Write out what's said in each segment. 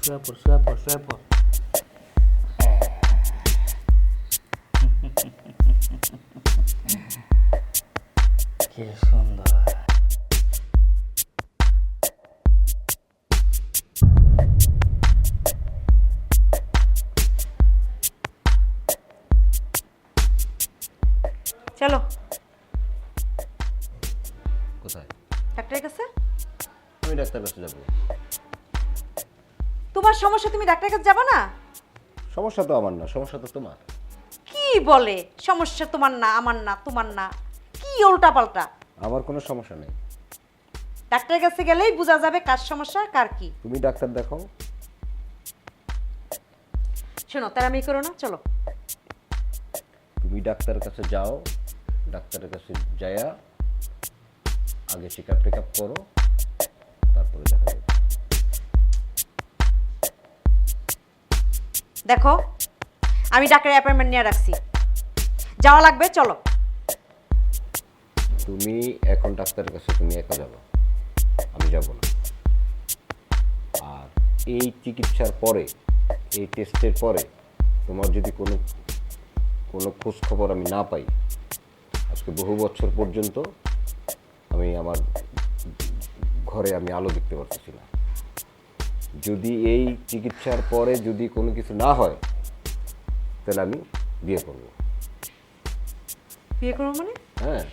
শুয়ে পড়। কি সুন্দর। চলো কোথায়? ডাক্তারের কাছে। আমি ডাক্তার কাছে যাবো। তোমার সমস্যা, তুমি ডাক্তারের কাছে যাবে না? সমস্যা তো আমার না, সমস্যা তো তোমার। কি বলে সমস্যা তোমার না, আমার না, তোমার না, কি উল্টা পাল্টা। আমার কোনো সমস্যা নেই। ডাক্তারের কাছে গেলেই বোঝা যাবে কার সমস্যা কার কি। তুমি ডাক্তার দেখাও। শোনো, তেরামি করো না, চলো। তুমি ডাক্তারের কাছে যাও, ডাক্তারের কাছে যায়া আগে চেক আপ করো, তারপরে দেখা যাবে। দেখো, আমি ডাক্তারের অ্যাপয়েন্টমেন্ট নিয়ে রাখছি, যাওয়া লাগবে, চলো। তুমি এখন ডাক্তারের কাছে তুমি একা যাবে, আমি যাব না। আর এই চিকিৎসার পরে, এই টেস্টের পরে তোমার যদি কোনো খোঁজ খবর আমি না পাই, আজকে বহু বছর পর্যন্ত আমি আমার ঘরে আমি আলো দেখতে পারতেছি না। যদি এই চিকিৎসার পরে যদি কোনো কিছু না হয়, তাহলে আমি বিয়ে করব। বিয়ে করবো মানে? হ্যাঁ,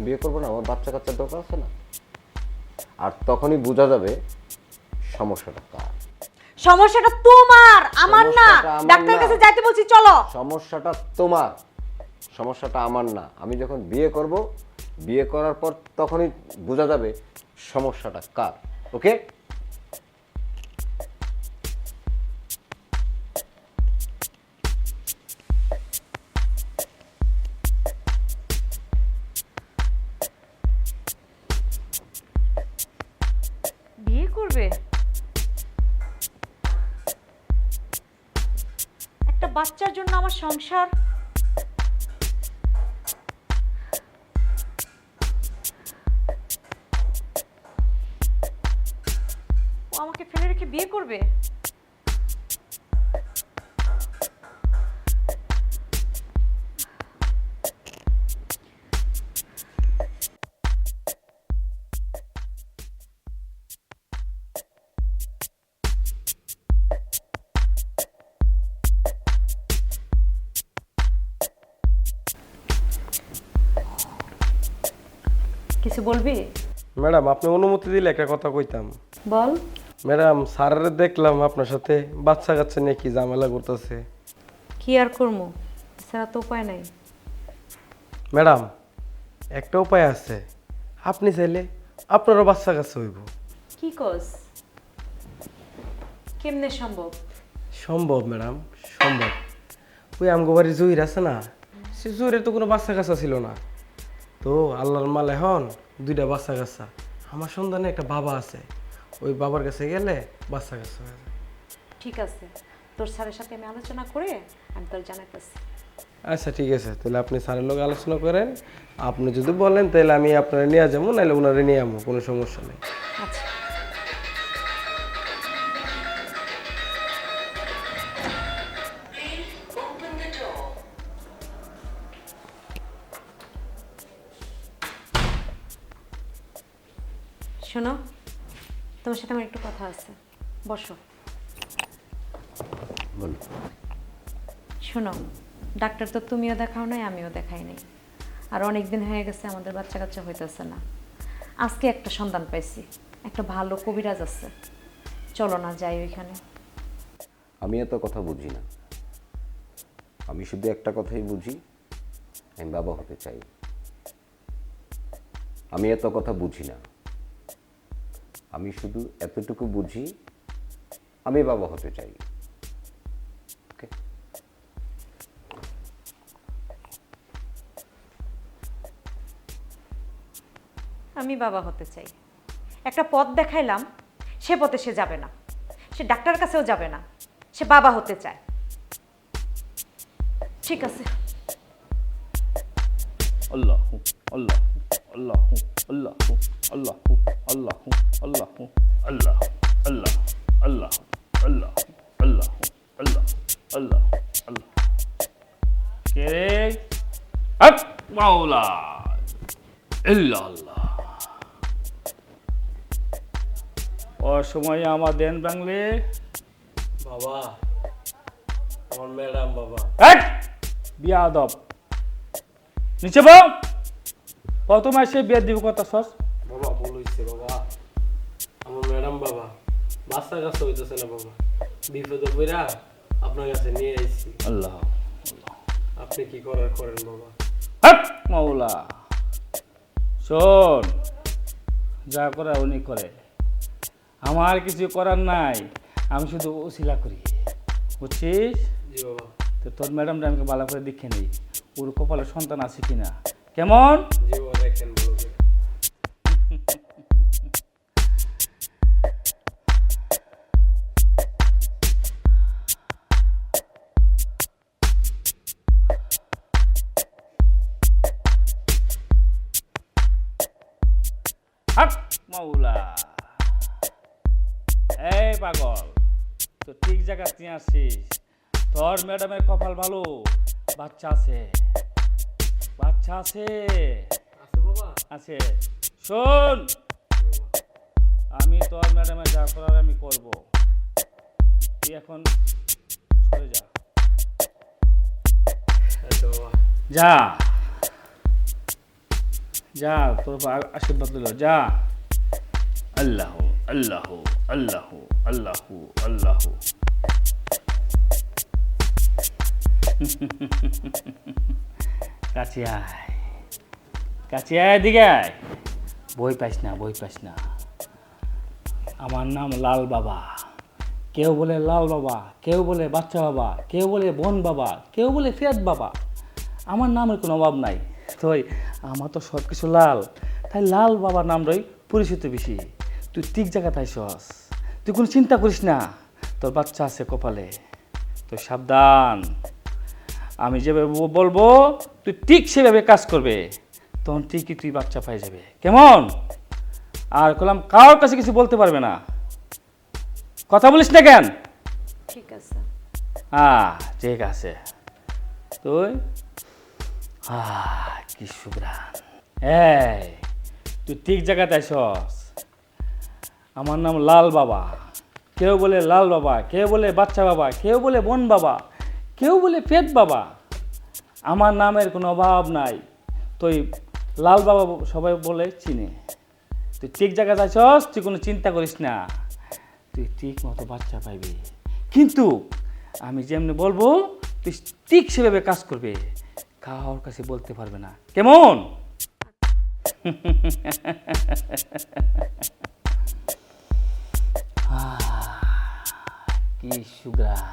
বিয়ে করবো না, আমার বাচ্চা কাচ্চার দরকার আছে না। আর তখনই বোঝা যাবে সমস্যাটা কার। সমস্যাটা তোমার, আমার না। সমস্যাটা আমার ডাক্তারের না। কাছে যাইতে বলছি, চলো। সমস্যাটা তোমার, সমস্যাটা আমার না। আমি যখন বিয়ে করব, বিয়ে করার পর তখনই বোঝা যাবে সমস্যাটা কার। ওকে? বিয়ে করবে? একটা বাচ্চার জন্য আমার সংসার। ও আমাকে ফেলে রেখে বিয়ে করবে? কিছু বলবি? ম্যাডাম, আপনি অনুমতি দিলে একটা কথা কইতাম। বল। ম্যাডাম, স্যারের দেখলাম আপনার সাথে বাচ্চা কাচ্চা নিয়ে কি ঝামেলা করতেছে। কি আর করবো, এছাড়া তো উপায় নাই। ম্যাডাম, একটা উপায় আছে, আপনি চাইলে আপনারও বাচ্চা কাচ্চা হইব। কি কস? কেমনে সম্ভব? সম্ভব ম্যাডাম, সম্ভব। ওই আমগো বাড়ির জহির আছে না, সে জহিরের তো কোনো বাচ্চা কাচ্চা ছিল না, তো আল্লাহর মাল এখন 2টা বাচ্চা কাচ্চা। আমার সন্তানে একটা বাবা আছে, ওই বাবার কাছে গেলে বাচ্চা কাচ্চা হয়ে যায়। ঠিক আছে, তোর স্যারের সাথে আমি আলোচনা করে আমি তোর জানাইতেছি। আচ্ছা ঠিক আছে, তাহলে আপনি স্যারের লোক আলোচনা করেন। আপনি যদি বলেন তাহলে আমি আপনারা নিয়ে যাবো, নাহলে ওনারে নিয়ে যাবো, কোনো সমস্যা নেই। আচ্ছা। শোনো, তোমার সাথে আমার একটু কথা আছে, বসো। বলো। শোনো, ডাক্তার তো তুমিও দেখাও নাই, আমিও দেখাই নাই, আর অনেক দিন হয়ে গেছে আমাদের বাচ্চা কাচ্চা হইতেছে না। আজকে একটা সন্তান পাইছি, একটা ভালো কবিরাজ আছে, চলো না যাই ওইখানে। আমি এত কথা বুঝি না, আমি শুধু একটা কথাই বুঝি, আমি বাবা হতে চাই। আমি এত কথা বুঝি না, আমি শুধু এতটুকু বুঝি, আমি বাবা হতে চাই। ওকে? আমি বাবা হতে চাই, একটা পথ দেখাইলাম, সে পথে সে যাবে না, সে ডাক্তারের কাছেও যাবে না, সে বাবা হতে চায়। ঠিক আছে। আল্লাহ আল্লাহ আল্লাহ আল্লাহ আল্লাহ আল্লাহ আল্লাহ আল্লাহ আল্লাহ আল্লাহ আল্লাহ আল্লাহ আল্লাহ আল্লাহ আল্লাহ কে রে হক মাওলা ইল্লা আল্লাহ অসময়ে আমার দেন বাংলে বাবা আমার ম্যাডাম বাবা। হট বিয়াদব নিচে বল প্রথম এসে বিয়ে দিব কথা সস বাবা ভুল হইছে বাবা, আমার ম্যাডাম বাবা বাচ্চা কাছে হইতেছে না বাবা, বিপদে পড়া আপনার কাছে নিয়ে আইছি। আল্লাহ আপনি কি করার করেন বাবা। হক মাওলা শোন যা করে উনি করে, আমার কিছু করার নাই, আমি শুধু ওসিলা করি বুঝছিস। জি বাবা। তো তোর ম্যাডামটা আমাকে ভালো করে দেখে নেই, ওর কপালে সন্তান আছে কিনা কেমন। জি বাবা দেখেন ভালো করে। হক মাওলা এই পাগল তো ঠিক জায়গা তুই আসিস, তোর ম্যাডামের কপাল ভালো, বাচ্চা আছে বাচ্চা আছে আছে বাবা। আছে। শোন আমি তোর ম্যাডামের যা করার আমি করব, তুই এখন সরে যা আচ্ছা বাবা। যা যা তোর উপর আশীর্বাদ দিল যা। আল্লাহ আল্লাহ আল্লাহ আল্লাহ আল্লাহ কাছে আয় কাছে আয় দিকে আয়, বই পাইস না বই পাইস না। আমার নাম লাল বাবা, কেউ বলে লাল বাবা, কেউ বলে বাচ্চা বাবা, কেউ বলে বোন বাবা, কেউ বলে ফেদ বাবা, আমার নামের কোনো অভাব নাই। তো আমার তো সব কিছু লাল, তাই লাল বাবার নামটাই পরিচিত বেশি। তুই ঠিক জায়গাতে আইসস, তুই কোনো চিন্তা করিস না, তোর বাচ্চা আছে কপালে, তো সাবধান। আমি যেভাবে বলবো তুই ঠিক সেভাবে কাজ করবে, তখন ঠিকই তুই বাচ্চা পাই যাবে কেমন। আর কলাম কারোর কাছে কিছু বলতে পারবে না, কথা বলিস না কেন। ঠিক আছে। ঠিক আছে। তুই কি সুগ্রান, এই তুই ঠিক জায়গাতে আইসস। আমার নাম লাল বাবা, কেউ বলে লাল বাবা, কেউ বলে বাচ্চা বাবা, কেউ বলে বোন বাবা, কেউ বলে পেট বাবা, আমার নামের কোনো অভাব নাই। তুই লাল বাবা সবাই বলে চিনে, তুই ঠিক জায়গাতে আইসস, তুই কোনো চিন্তা করিস না, তুই ঠিক মতো বাচ্চা পাইবি। কিন্তু আমি যেমনি বলবো তুই ঠিক সেভাবে কাজ করবে, কারোর কাছে বলতে পারবে না কেমন। কি সুগ্রান,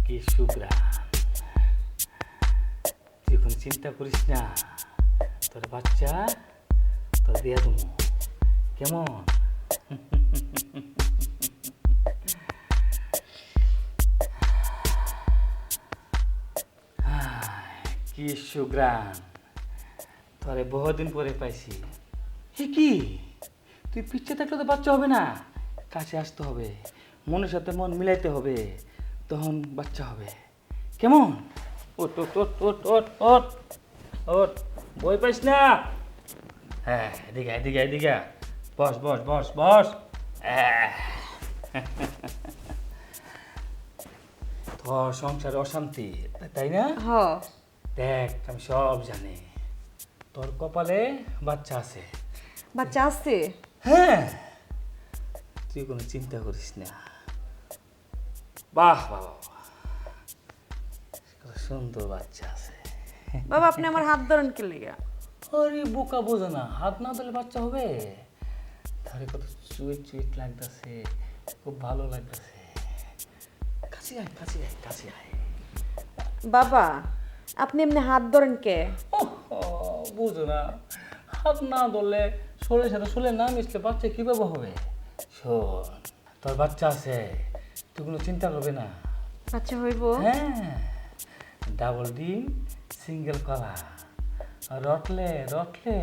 কি সুগ্রান। তুই কোনো চিন্তা করিস না, তোর বাচ্চা তোর দিয়ে দেবো কেমন। কি সুগ্রান, তোরে বহুদিন পরে পাইছি। কি তুই পিছিয়ে থাকলে তো বাচ্চা হবে না, কাছে আসতে হবে, মনের সাথে মন মিলাইতে হবে, তখন বাচ্চা হবে কেমন। ওট ওট ওট ওট ওট ওট ওট বই পাইস না। হ্যাঁ এদিকে এদিকে এদিকে বস বস বস বস। তোর সংসারে অশান্তি তাই না। হ দেখ আমি সব জানি, তোর কপালে বাচ্চা আছে। বাচ্চা আছে। হ্যাঁ তুই কোনো চিন্তা করিস না। বাহ বাবা কত সুন্দর বাচ্চা আছে। বাবা আপনি আমার হাত ধরেন কি লেগে? আরে বোকা বোঝো না, হাত না দিলে বাচ্চা হবে। তাহলে কত সুইট সুইট লাগতেছে, খুব ভালো লাগতেছে। কাছে আয় কাছে আয় কাছে আয়। বাবা আপনি এমনি হাত ধরেন কে? বুঝো না, হাত না ধরলে শরীরের সাথে শরীরে না মিশলে বাচ্চা কীভাবে হবে। শোন তোর বাচ্চা আছে, তুই কোনো চিন্তা করবে না। বাচ্চা হইব? হ্যাঁ ডাবল ডিম সিঙ্গেল কলা, রটলে রটলে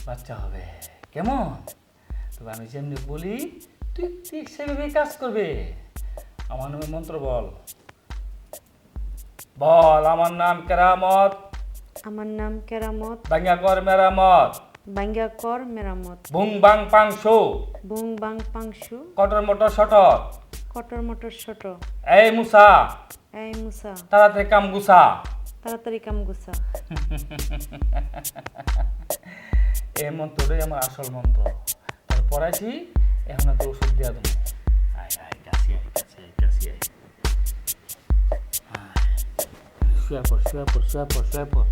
বাচ্চা হবে কেমন। তবে আমি যেমনি বলি তুই ঠিক সেভাবেই কাজ করবে। আমার নামে মন্ত্র বল, বল আমার নাম কেরামত, আমার নাম কেরামত, বাঙ্গা কর মেরামত, বাঙ্গা কর মেরামত, বুং বাং পাংশু, বুং বাং পাংশু, কটর মটর শটর, কটর মটর শট, এই মুসা এই মুসা, তাড়াতাড়ি কাম গুছা। তাড়াতাড়ি কাম গুছা। এই মন্ত্রটাই আমার আসল মন্ত্র। তার পড়াইছি, এখন তো ওষুধ দিয়া দেবো। আয় আয় কাছে আয়, কাছে আয়, কাছে আয়। আয়, শুয়ে পড়, শুয়ে পড়, শুয়ে পড়, শুয়ে পড়।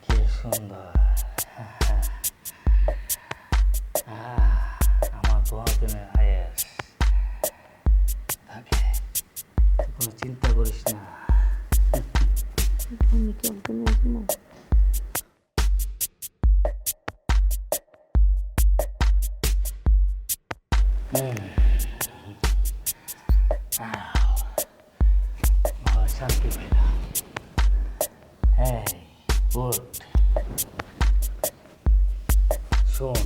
কি সুন্দর। আমার দোয়া তুমি আয়েস থাকে, তুই কোনো চিন্তা করিস না। আমি কি একদম একদম শান্তি পেলাম। হ্যাঁ, উঠ। শোন,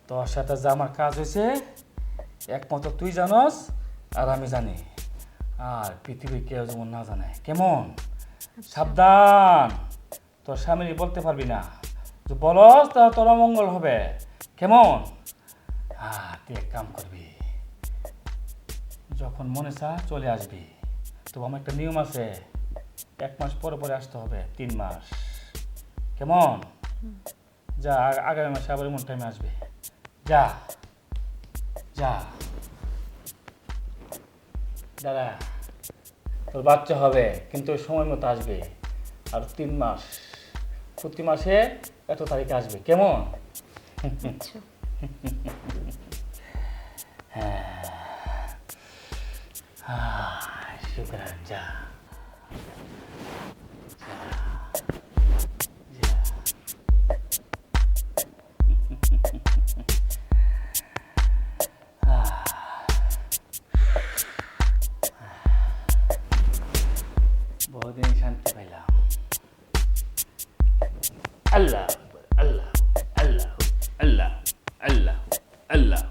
তোর সাথে যে আমার কাজ হয়েছে একমাত্র তুই জানস আর আমি জানি, আর পৃথিবীর কেউ যেমন না জানে। কেমন? সাবধান, তোর স্বামী বলতে পারবি না, তুই বলস তা তোর অমঙ্গল হবে। কেমন? তুই এক কাম করবি, যখন মনে চা চলে আসবি। তো আমার একটা নিয়ম আছে, 1 মাস পরে পরে আসতে হবে, 3 মাস। কেমন? যা, আগামী মাসে আবার এমন টাইমে আসবে। যা যা। দাদা, তোর বাচ্চা হবে, কিন্তু ওই সময় মতো আসবে। আর 3 মাস, প্রতি মাসে এত তারিখে আসবে। কেমন? আচ্ছা। শুক্রান, যা বহুদিন শান্তি পাইলাম। আল্লাহ আল্লাহ আল্লাহ আল্লাহ আল্লাহ আল্লাহ